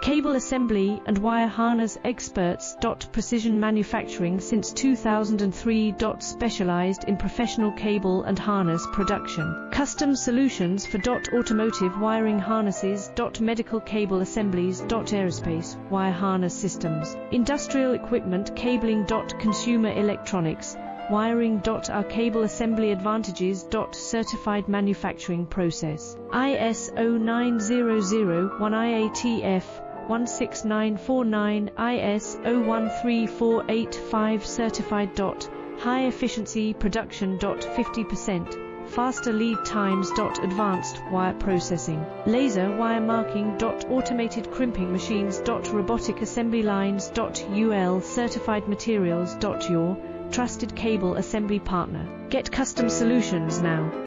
Cable assembly and wire harness experts. Precision manufacturing since 2003. Specialized in professional cable and harness production. Custom solutions for automotive wiring harnesses. Medical cable assemblies. Aerospace wire harness systems. Industrial equipment cabling. Consumer electronics wiring. Our cable assembly advantages. Certified manufacturing process. ISO 9001 IATF 16949 ISO 13485 certified. High efficiency production. 50% faster lead times. Advanced wire processing, laser wire marking. Automated crimping machines. Robotic assembly lines. UL certified materials. Your trusted cable assembly partner. Get custom solutions now.